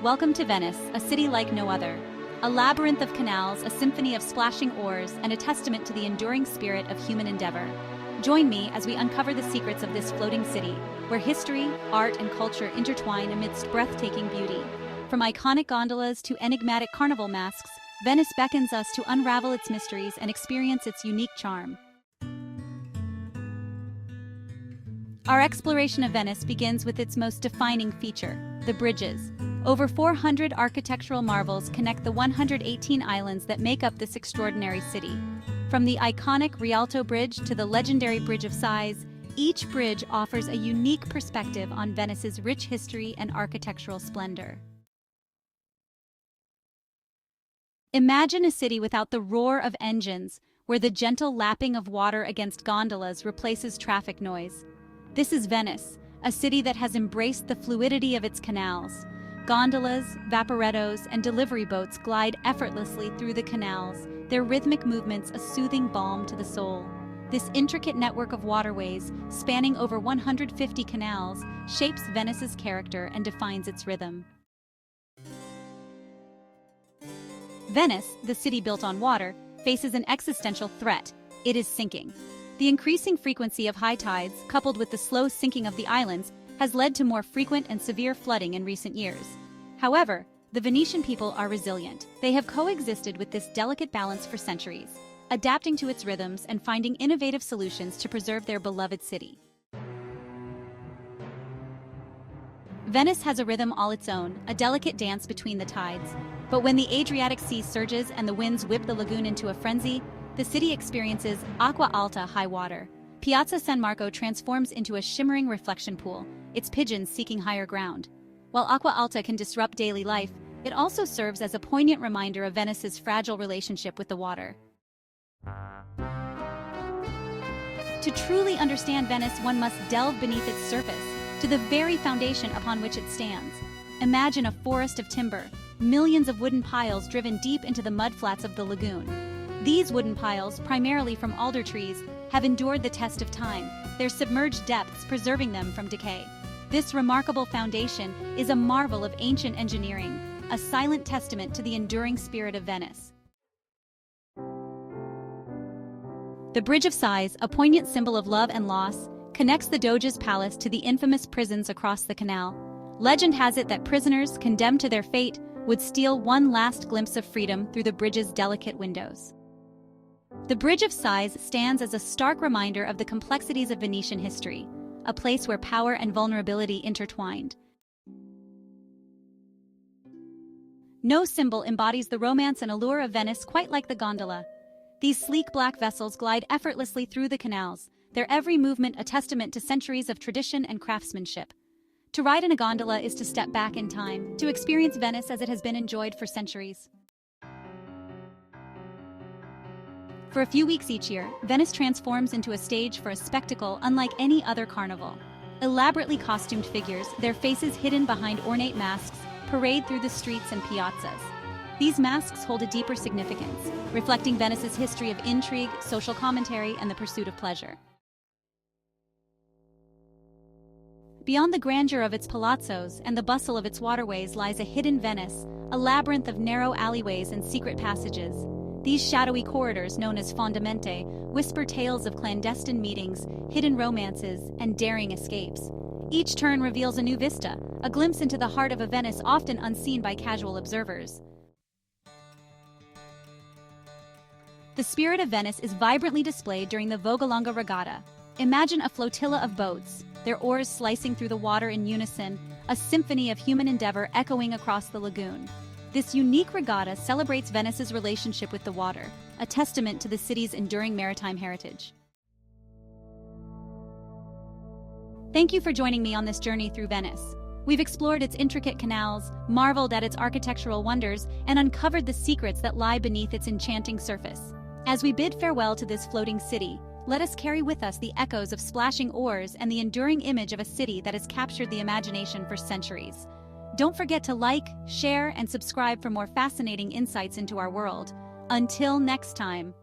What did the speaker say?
Welcome to Venice, a city like no other. A labyrinth of canals, a symphony of splashing oars, and a testament to the enduring spirit of human endeavor. Join me as we uncover the secrets of this floating city, where history, art, and culture intertwine amidst breathtaking beauty. From iconic gondolas to enigmatic carnival masks, Venice beckons us to unravel its mysteries and experience its unique charm. Our exploration of Venice begins with its most defining feature, the bridges. Over 400 architectural marvels connect the 118 islands that make up this extraordinary city. From the iconic Rialto Bridge to the legendary Bridge of Sighs, each bridge offers a unique perspective on Venice's rich history and architectural splendor. Imagine a city without the roar of engines, where the gentle lapping of water against gondolas replaces traffic noise. This is Venice, a city that has embraced the fluidity of its canals. Gondolas, vaporettos, and delivery boats glide effortlessly through the canals, their rhythmic movements a soothing balm to the soul. This intricate network of waterways, spanning over 150 canals, shapes Venice's character and defines its rhythm. Venice, the city built on water, faces an existential threat. It is sinking. The increasing frequency of high tides, coupled with the slow sinking of the islands, has led to more frequent and severe flooding in recent years. However, the Venetian people are resilient. They have coexisted with this delicate balance for centuries, adapting to its rhythms and finding innovative solutions to preserve their beloved city. Venice has a rhythm all its own, a delicate dance between the tides. But when the Adriatic Sea surges and the winds whip the lagoon into a frenzy, the city experiences acqua alta high water. Piazza San Marco transforms into a shimmering reflection pool, its pigeons seeking higher ground. While acqua alta can disrupt daily life, it also serves as a poignant reminder of Venice's fragile relationship with the water. To truly understand Venice, one must delve beneath its surface, to the very foundation upon which it stands. Imagine a forest of timber, millions of wooden piles driven deep into the mudflats of the lagoon. These wooden piles, primarily from alder trees, have endured the test of time, their submerged depths preserving them from decay. This remarkable foundation is a marvel of ancient engineering, a silent testament to the enduring spirit of Venice. The Bridge of Sighs, a poignant symbol of love and loss, connects the Doge's palace to the infamous prisons across the canal. Legend has it that prisoners, condemned to their fate, would steal one last glimpse of freedom through the bridge's delicate windows. The Bridge of Sighs stands as a stark reminder of the complexities of Venetian history, a place where power and vulnerability intertwined. No symbol embodies the romance and allure of Venice quite like the gondola. These sleek black vessels glide effortlessly through the canals, their every movement a testament to centuries of tradition and craftsmanship. To ride in a gondola is to step back in time, to experience Venice as it has been enjoyed for centuries. For a few weeks each year, Venice transforms into a stage for a spectacle unlike any other carnival. Elaborately costumed figures, their faces hidden behind ornate masks, parade through the streets and piazzas. These masks hold a deeper significance, reflecting Venice's history of intrigue, social commentary, and the pursuit of pleasure. Beyond the grandeur of its palazzos and the bustle of its waterways lies a hidden Venice, a labyrinth of narrow alleyways and secret passages. These shadowy corridors, known as fondamente, whisper tales of clandestine meetings, hidden romances, and daring escapes. Each turn reveals a new vista, a glimpse into the heart of a Venice often unseen by casual observers. The spirit of Venice is vibrantly displayed during the Vogalonga Regatta. Imagine a flotilla of boats, their oars slicing through the water in unison, a symphony of human endeavor echoing across the lagoon. This unique regatta celebrates Venice's relationship with the water, a testament to the city's enduring maritime heritage. Thank you for joining me on this journey through Venice. We've explored its intricate canals, marveled at its architectural wonders, and uncovered the secrets that lie beneath its enchanting surface. As we bid farewell to this floating city, let us carry with us the echoes of splashing oars and the enduring image of a city that has captured the imagination for centuries. Don't forget to like, share, and subscribe for more fascinating insights into our world. Until next time.